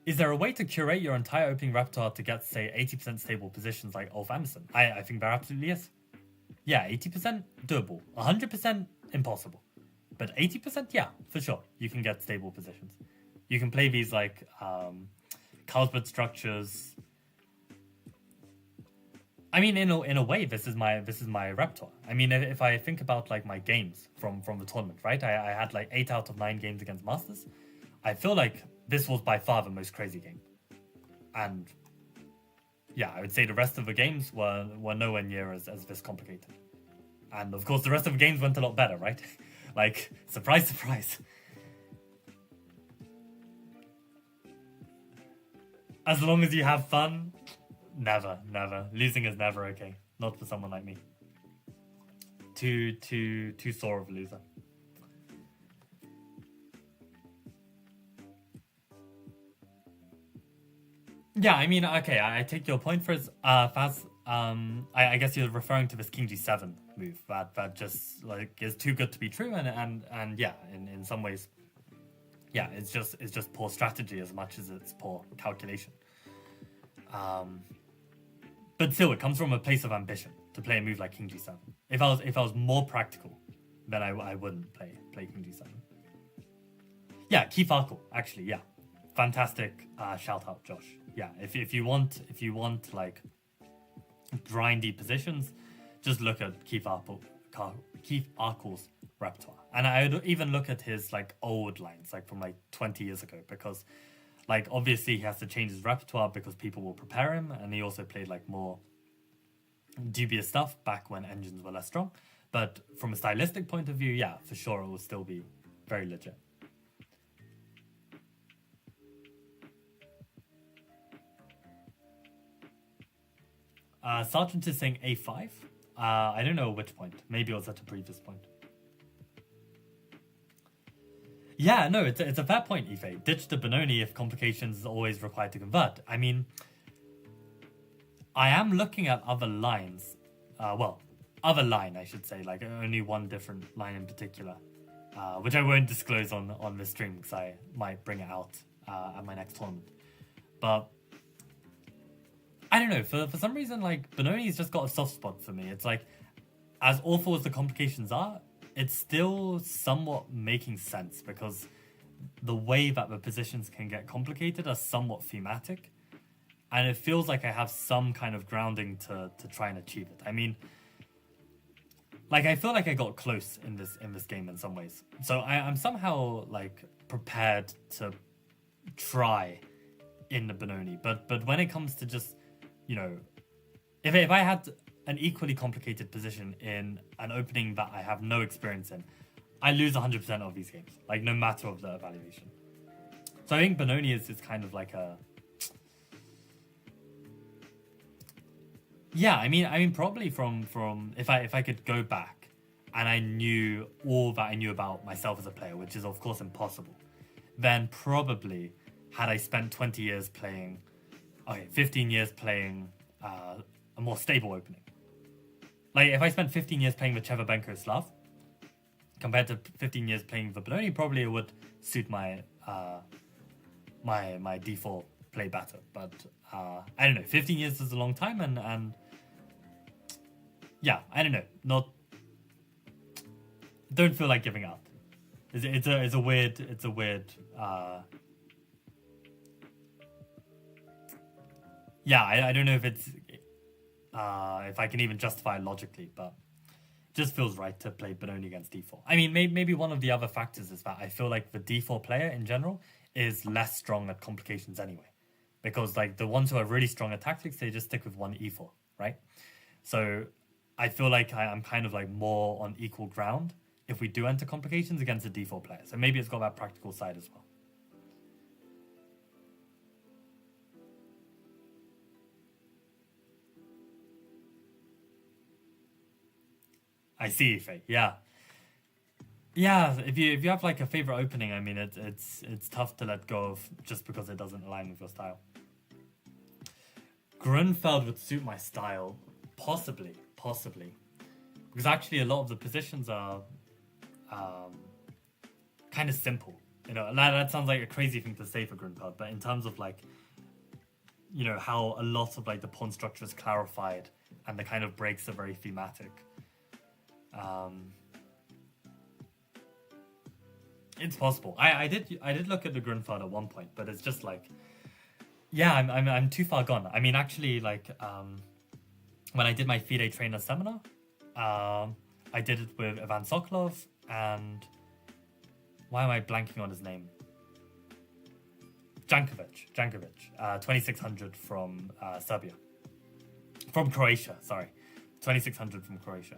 Is there a way to curate your entire opening repertoire to get, say, 80% stable positions like Ulf Anderson? I think there absolutely is. Yeah, 80% doable. 100% impossible. But 80%, yeah, for sure. You can get stable positions. You can play these, like, Carlsbad structures. I mean, in a way, this is my repertoire. I mean, if I think about, like, my games from the tournament, right? I had, like, 8 out of 9 games against Masters. I feel like this was by far the most crazy game. And yeah, I would say the rest of the games were nowhere near as this complicated. And of course, the rest of the games went a lot better, right? Like, surprise, surprise. As long as you have fun, never. Losing is never okay. Not for someone like me. Too sore of a loser. Yeah, I mean, okay, I take your point for Faz. I guess you're referring to this King G7 move that just, like, is too good to be true, and yeah, in some ways, yeah, it's just poor strategy as much as it's poor calculation. But still, it comes from a place of ambition to play a move like King G7. If I was more practical, then I wouldn't play King G7. Yeah, Keith Arkle, actually, yeah, fantastic shout out, Josh. Yeah, if you want like grindy positions, just look at Keith Arkle's repertoire, and I would even look at his, like, old lines, like, from, like, 20 years ago, because, like, obviously he has to change his repertoire because people will prepare him, and he also played, like, more dubious stuff back when engines were less strong. But from a stylistic point of view, yeah, for sure, it will still be very legit. Sergeant is saying A5. I don't know which point. Maybe it was at a previous point. Yeah, no, it's a fair point, Ife. Ditch the Benoni if complications is always required to convert. I mean, I am looking at other lines. Other line, I should say. Like, only one different line in particular. Which I won't disclose on this stream because I might bring it out at my next tournament. But I don't know, for some reason, like, Benoni's just got a soft spot for me. It's like, as awful as the complications are, it's still somewhat making sense because the way that the positions can get complicated are somewhat thematic. And it feels like I have some kind of grounding to try and achieve it. I mean, like I feel like I got close in this game in some ways. So I'm somehow like prepared to try in the Benoni, but when it comes to just, you know, if I had an equally complicated position in an opening that I have no experience in, I lose 100% of these games, like no matter of the evaluation. So I think Benoni is kind of like a, yeah. I mean, probably from if I could go back and I knew all that I knew about myself as a player, which is of course impossible, then probably had I spent 20 years playing, 15 years playing a more stable opening. Like if I spent 15 years playing the Trevor Benko Slav compared to 15 years playing the Benoni, probably it would suit my my default play better. But I don't know. 15 years is a long time, and yeah, I don't know. Not don't feel like giving up. It's a weird. Yeah, I don't know if it's if I can even justify it logically, but it just feels right to play Benoni against d4. I mean, maybe one of the other factors is that I feel like the d4 player in general is less strong at complications anyway, because like the ones who are really strong at tactics, they just stick with one e4, right? So I feel like I'm kind of like more on equal ground if we do enter complications against a d4 player. So maybe it's got that practical side as well. I see, Faye. Yeah. Yeah, if you have like a favorite opening, I mean it's tough to let go of just because it doesn't align with your style. Grunfeld would suit my style, possibly, because actually a lot of the positions are kind of simple. You know, that sounds like a crazy thing to say for Grunfeld, but in terms of like, you know, how a lot of like the pawn structure is clarified and the kind of breaks are very thematic. It's possible. I did look at the Grunfeld at one point, but it's just like, yeah, I'm too far gone. I mean, actually, like when I did my FIDE trainer seminar, I did it with Ivan Sokolov and why am I blanking on his name? Jankovic, 2600 from Serbia, from Croatia. Sorry, 2600 from Croatia.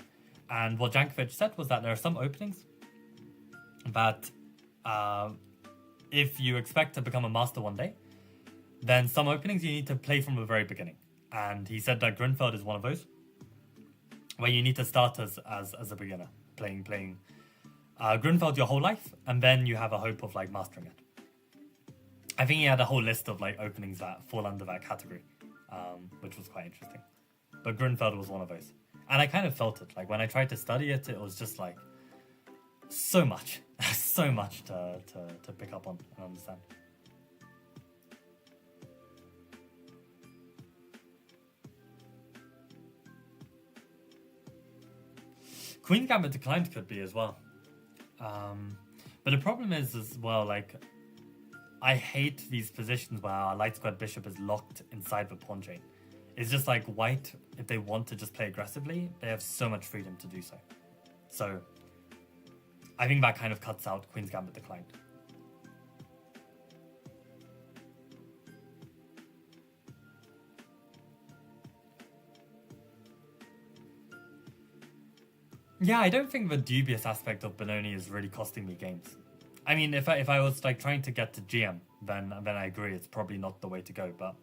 And what Jankovic said was that there are some openings that if you expect to become a master one day, then some openings you need to play from the very beginning. And he said that Grunfeld is one of those, where you need to start as a beginner, playing Grunfeld your whole life, and then you have a hope of like mastering it. I think he had a whole list of like openings that fall under that category, which was quite interesting. But Grunfeld was one of those. And I kind of felt it. Like when I tried to study it, it was just like so much to pick up on and understand. Queen Gambit declined could be as well. But the problem is as well, like, I hate these positions where our light squared bishop is locked inside the pawn chain. It's just like white, if they want to just play aggressively, they have so much freedom to do so. So I think that kind of cuts out Queen's Gambit declined. Yeah, I don't think the dubious aspect of Benoni is really costing me games. I mean, if I was like trying to get to GM, then I agree it's probably not the way to go. But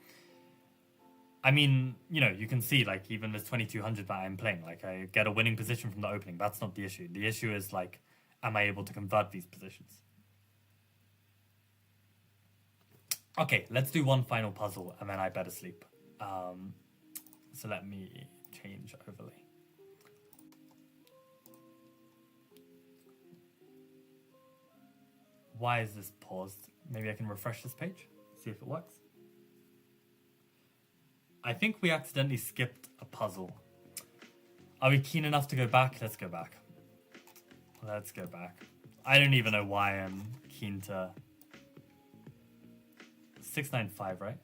I mean, you know, you can see like even this 2200 that I'm playing, like I get a winning position from the opening. That's not the issue. The issue is like, am I able to convert these positions? Okay, let's do one final puzzle and then I better sleep. So let me change overlay. Why is this paused? Maybe I can refresh this page, see if it works. I think we accidentally skipped a puzzle. Are we keen enough to go back? Let's go back. Let's go back. I don't even know why I'm keen to... 695, right?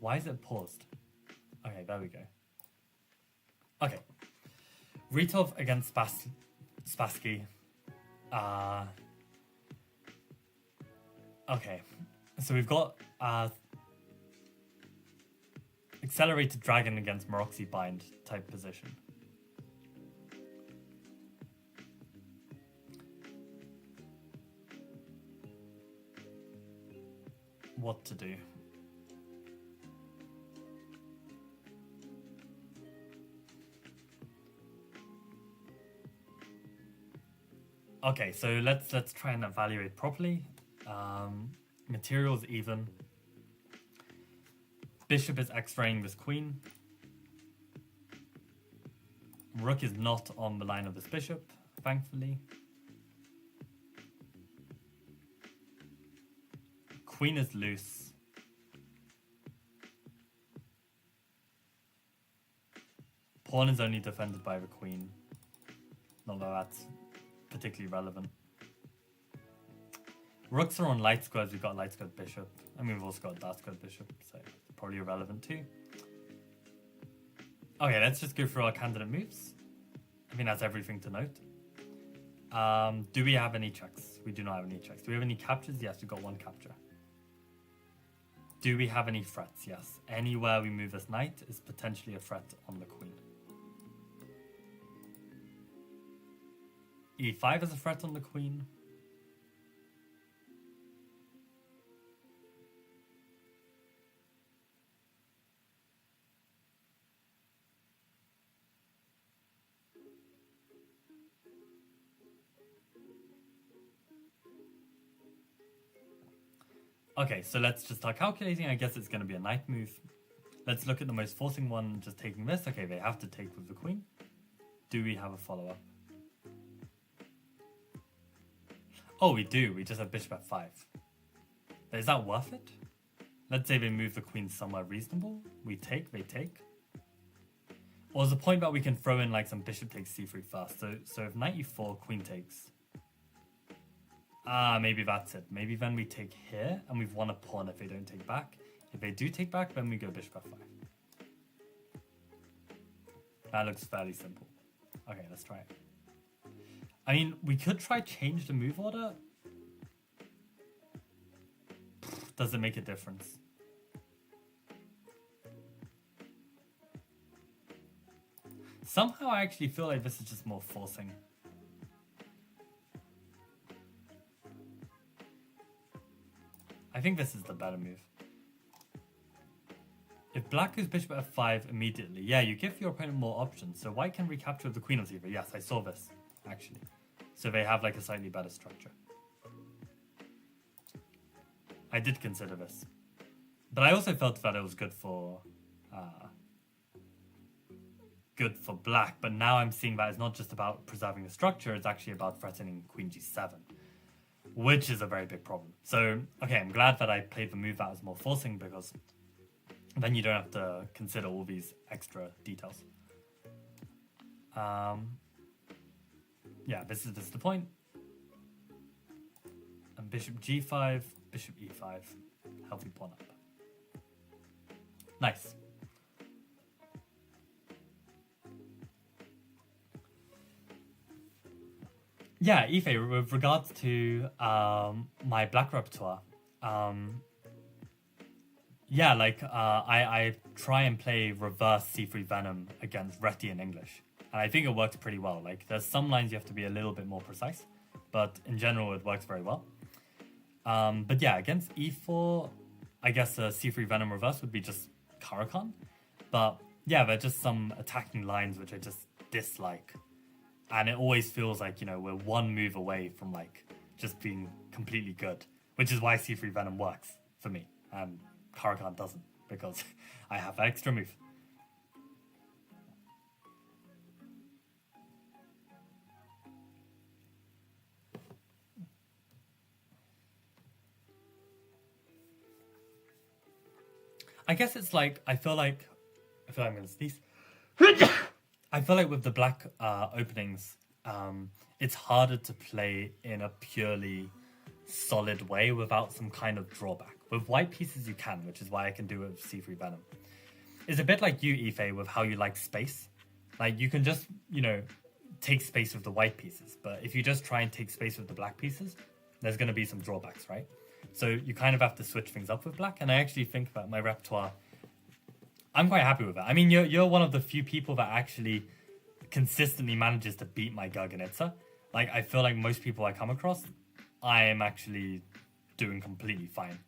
Why is it paused? Okay, there we go. Okay. Retov against Spassky. Okay. So we've got Accelerated Dragon against Meroxy Bind type position. What to do? Okay, so let's try and evaluate properly. Materials even. Bishop is X-raying this queen. Rook is not on the line of this bishop, thankfully. Queen is loose. Pawn is only defended by the queen. Not that that's particularly relevant. Rooks are on light squares. We've got light squared bishop. And we've also got dark squared bishop, so probably irrelevant too. Okay, let's just go through our candidate moves. I think that's everything to note. Do we have any checks? We do not have any checks. Do we have any captures? Yes, we've got one capture. Do we have any threats? Yes. Anywhere we move this knight is potentially a threat on the queen. E5 is a threat on the queen. Okay, so let's just start calculating. I guess it's going to be a knight move. Let's look at the most forcing one, just taking this. Okay, they have to take with the queen. Do we have a follow-up? Oh, we do. We just have bishop f5. Is that worth it? Let's say they move the queen somewhere reasonable. We take, they take. Or is the point that we can throw in like some bishop takes c3 first? So if knight e4, queen takes. Maybe that's it. Maybe then we take here, and we've won a pawn if they don't take back. If they do take back, then we go bishop f5. That looks fairly simple. Okay, let's try it. I mean, we could try change the move order. Does it make a difference? Somehow I actually feel like this is just more forcing. I think this is the better move. If black goes bishop f5 immediately, yeah, you give your opponent more options. So white can recapture the queen on c3. Yes, I saw this, actually. So they have like a slightly better structure. I did consider this. But I also felt that it was good for black. But now I'm seeing that it's not just about preserving the structure, it's actually about threatening queen g7. Which is a very big problem. So, okay, I'm glad that I played the move that was more forcing, because then you don't have to consider all these extra details. Yeah, this is the point. And bishop g5, bishop e5, healthy pawn up. Nice. Yeah, Ife, with regards to my black repertoire, yeah, like I try and play reverse c3 Venom against Reti in English, and I think it works pretty well. Like, there's some lines you have to be a little bit more precise, but in general it works very well. But yeah, against e4, I guess a c3 Venom reverse would be just Caro-Kann, but yeah, there are just some attacking lines which I just dislike. And it always feels like, you know, we're one move away from, like, just being completely good. Which is why C3 Venom works for me. And Caro-Kann doesn't, because I have that extra move. I guess it's like, I feel like I'm going to sneeze. I feel like with the black openings, it's harder to play in a purely solid way without some kind of drawback, With white pieces you can, which is why I can do it with C3 Venom. It's a bit like you, Ife, with how you like space. Like, you can just, take space with the white pieces. But if you just try and take space with the black pieces, there's going to be some drawbacks, right? So you kind of have to switch things up with black. And I actually think that my repertoire, I'm quite happy with it. I mean, you're one of the few people that actually consistently manages to beat my Garganitza. Like, I feel like most people I come across, I am actually doing completely fine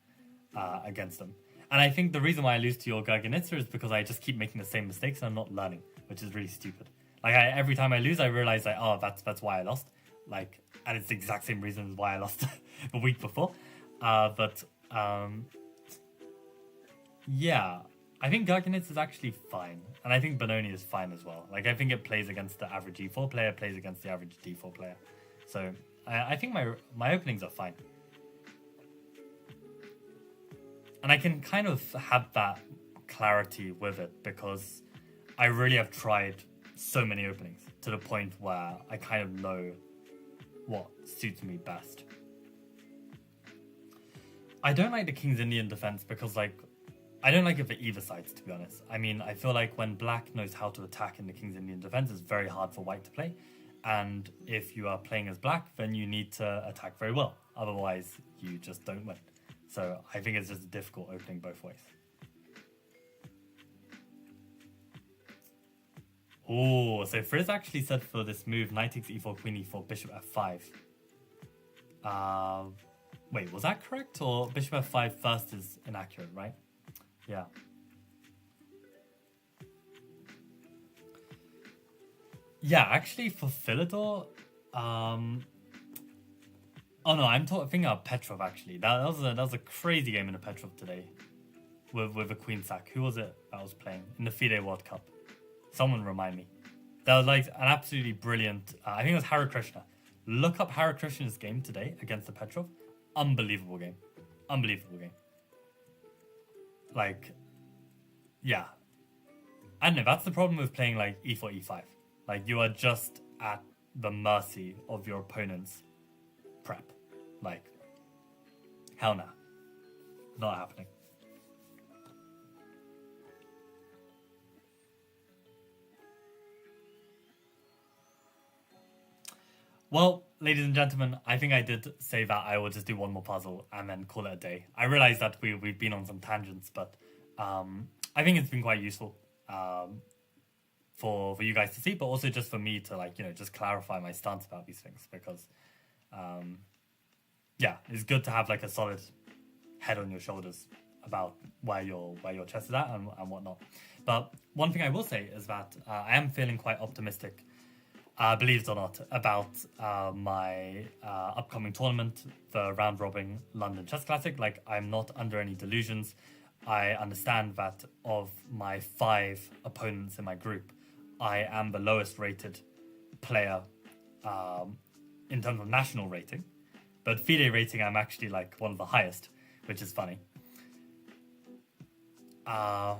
against them. And I think the reason why I lose to your Garganitza is because I just keep making the same mistakes and I'm not learning, which is really stupid. Like, every time I lose, I realize, like, oh, that's why I lost. Like, and it's the exact same reason why I lost the week before. Yeah, I think Garganitza is actually fine. And I think Benoni is fine as well. Like, I think it plays against the average E4 player, plays against the average D4 player. So, I think my openings are fine. And I can kind of have that clarity with it because I really have tried so many openings to the point where I kind of know what suits me best. I don't like the King's Indian defense because, like, I don't like it for either sides, to be honest. I mean, I feel like when black knows how to attack in the King's Indian defense, it's very hard for white to play. And if you are playing as black, then you need to attack very well. Otherwise, you just don't win. So I think it's just a difficult opening both ways. Oh, so Frizz actually said for this move, knight takes e4, queen e4, bishop f5. Wait, was that correct? Or bishop f5 first is inaccurate, right? Yeah. Yeah, actually for Philidor, oh no, I'm thinking of Petrov actually. That was a crazy game in the Petrov today, with a queen sack. Who was it that was playing in the FIDE World Cup? Someone remind me. That was like an absolutely brilliant. I think it was Hare Krishna. Look up Hare Krishna's game today against the Petrov. Unbelievable game. Unbelievable game. Like, yeah. I don't know. That's the problem with playing like e4, e5. Like, you are just at the mercy of your opponent's prep. Like, hell nah. Not happening. Well, ladies and gentlemen, I think I did say that I will just do one more puzzle and then call it a day. I realize that we've been on some tangents, but I think it's been quite useful for you guys to see, but also just for me to, like, just clarify my stance about these things, because yeah, it's good to have like a solid head on your shoulders about where your chest is at and whatnot. But one thing I will say is that I am feeling quite optimistic, believe it or not, about my upcoming tournament, the round robin London Chess Classic. Like, I'm not under any delusions. I understand that of my 5 opponents in my group, I am the lowest rated player in terms of national rating. But FIDE rating, I'm actually like one of the highest, which is funny. But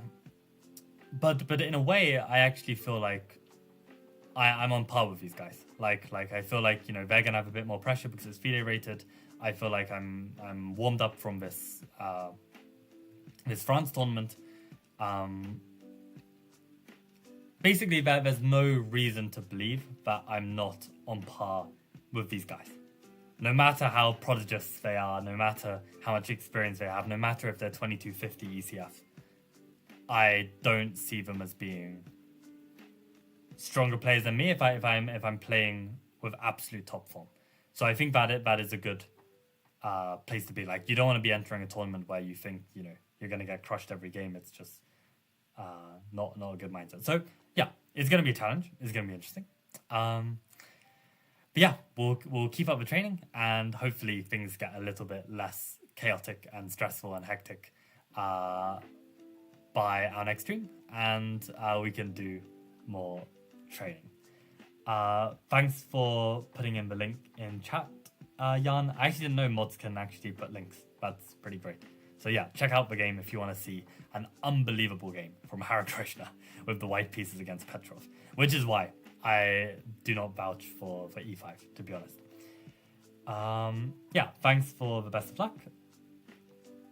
in a way, I actually feel like I'm on par with these guys. Like I feel like, they're gonna have a bit more pressure because it's FIDE rated. I feel like I'm warmed up from this this France tournament. Basically, there's no reason to believe that I'm not on par with these guys. No matter how prodigious they are, no matter how much experience they have, no matter if they're 2250 ECF, I don't see them as being stronger players than me if I'm playing with absolute top form. So I think that is a good place to be. Like, you don't want to be entering a tournament where you think you're going to get crushed every game. It's just not a good mindset. So yeah, it's going to be a challenge. It's going to be interesting. But yeah, we'll keep up the training, and hopefully things get a little bit less chaotic and stressful and hectic by our next stream, and we can do more training. Thanks for putting in the link in chat, Jan. I actually didn't know mods can actually put links. That's pretty great. So yeah, check out the game if you want to see an unbelievable game from Hare Krishna with the white pieces against Petrov, which is why I do not vouch for e5, to be honest. Yeah, thanks for the best of luck.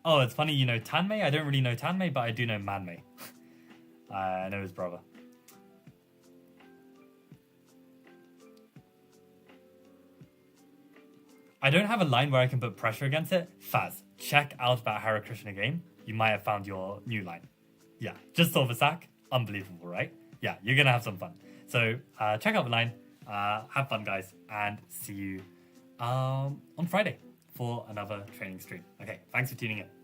Oh, it's funny, you know Tanmay? I don't really know Tanmay, but I do know Manmay. I know his brother. I don't have a line where I can put pressure against it. Faz, check out that Hare Krishna game. You might have found your new line. Yeah, just Silver Sack. Unbelievable, right? Yeah, you're going to have some fun. So check out the line. Have fun, guys. And see you on Friday for another training stream. Okay, thanks for tuning in.